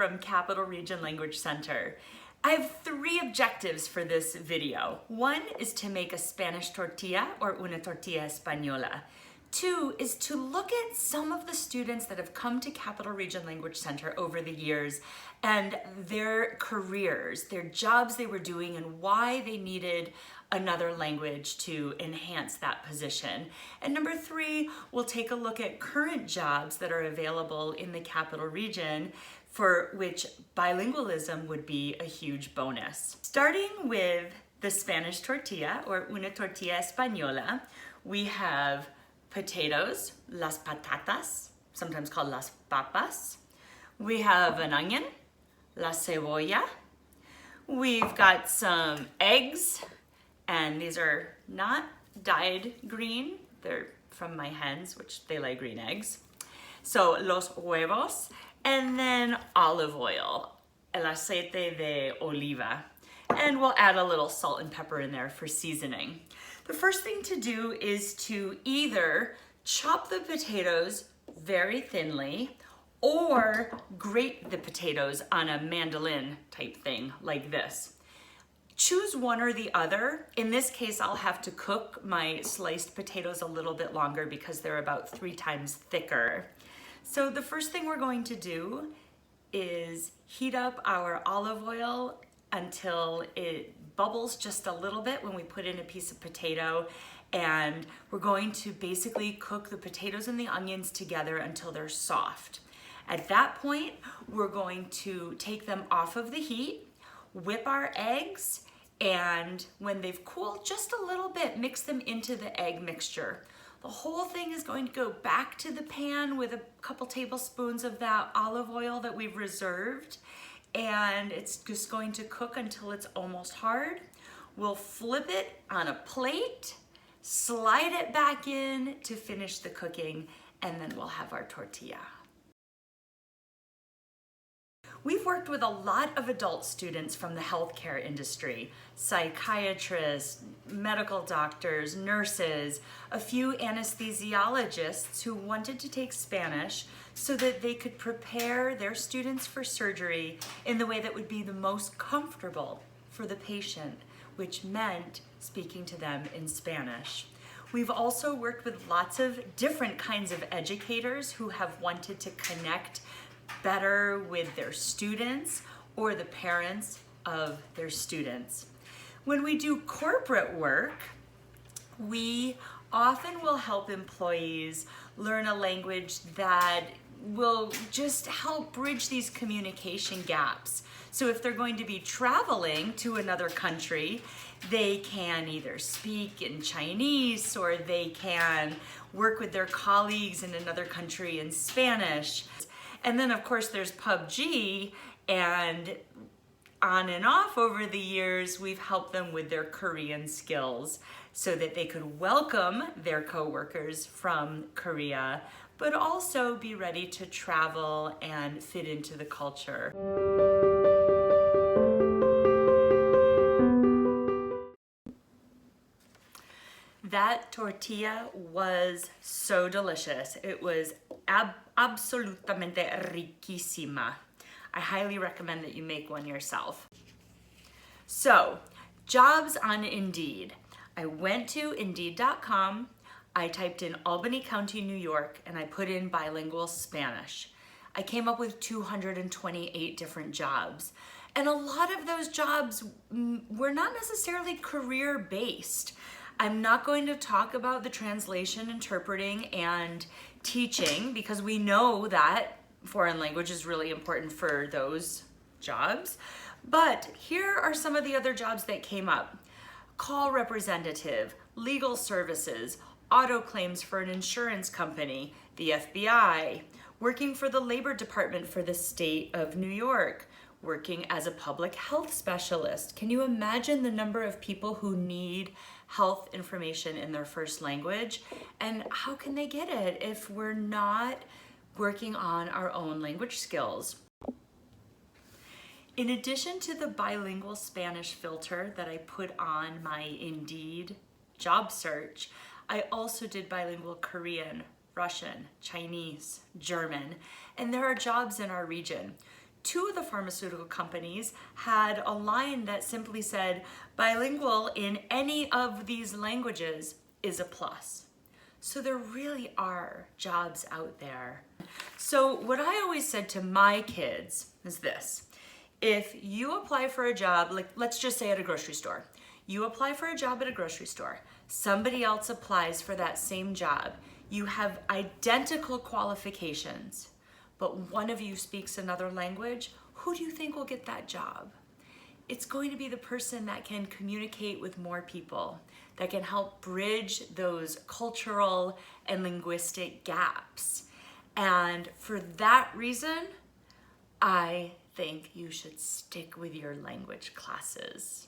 from Capital Region Language Center. I have 3 objectives for this video. 1 is to make a Spanish tortilla or una tortilla española. 2 is to look at some of the students that have come to Capital Region Language Center over the years and their careers, their jobs they were doing, and why they needed another language to enhance that position. And number 3, we'll take a look at current jobs that are available in the Capital Region for which bilingualism would be a huge bonus. Starting with the Spanish tortilla or una tortilla española, we have potatoes, las patatas, sometimes called las papas. We have an onion, la cebolla. We've got some eggs, and these are not dyed green. They're from my hens, which they lay green eggs. So los huevos, and then olive oil, el aceite de oliva. And we'll add a little salt and pepper in there for seasoning. The first thing to do is to either chop the potatoes very thinly or grate the potatoes on a mandolin type thing like this. Choose one or the other. In this case, I'll have to cook my sliced potatoes a little bit longer because they're about 3 times thicker. So the first thing we're going to do is heat up our olive oil until it bubbles just a little bit when we put in a piece of potato, and we're going to basically cook the potatoes and the onions together until they're soft. At that point, we're going to take them off of the heat, whip our eggs, and when they've cooled just a little bit, mix them into the egg mixture. The whole thing is going to go back to the pan with a couple tablespoons of that olive oil that we've reserved, and it's just going to cook until it's almost hard. We'll flip it on a plate, slide it back in to finish the cooking, and then we'll have our tortilla. We've worked with a lot of adult students from the healthcare industry, psychiatrists, medical doctors, nurses, a few anesthesiologists who wanted to take Spanish so that they could prepare their students for surgery in the way that would be the most comfortable for the patient, which meant speaking to them in Spanish. We've also worked with lots of different kinds of educators who have wanted to connect better with their students or the parents of their students. When we do corporate work, we often will help employees learn a language that will just help bridge these communication gaps. So if they're going to be traveling to another country, they can either speak in Chinese or they can work with their colleagues in another country in Spanish. And then of course there's PUBG, and on and off over the years, we've helped them with their Korean skills so that they could welcome their coworkers from Korea, but also be ready to travel and fit into the culture. That tortilla was so delicious. It was absolutamente riquísima. I highly recommend that you make one yourself. So, jobs on Indeed. I went to Indeed.com, I typed in Albany County, New York, and I put in bilingual Spanish. I came up with 228 different jobs. And a lot of those jobs were not necessarily career-based. I'm not going to talk about the translation, interpreting, and teaching because we know that foreign language is really important for those jobs. But here are some of the other jobs that came up. Call representative, legal services, auto claims for an insurance company, the FBI, working for the labor department for the state of New York, working as a public health specialist. Can you imagine the number of people who need health information in their first language? And how can they get it if we're not working on our own language skills? In addition to the bilingual Spanish filter that I put on my Indeed job search, I also did bilingual Korean, Russian, Chinese, German, and there are jobs in our region. Two of the pharmaceutical companies had a line that simply said, bilingual in any of these languages is a plus. So there really are jobs out there. So what I always said to my kids is this: if you apply for a job, like let's just say at a grocery store, you apply for a job at a grocery store, somebody else applies for that same job, you have identical qualifications, but one of you speaks another language, who do you think will get that job? It's going to be the person that can communicate with more people, that can help bridge those cultural and linguistic gaps. And for that reason, I think you should stick with your language classes.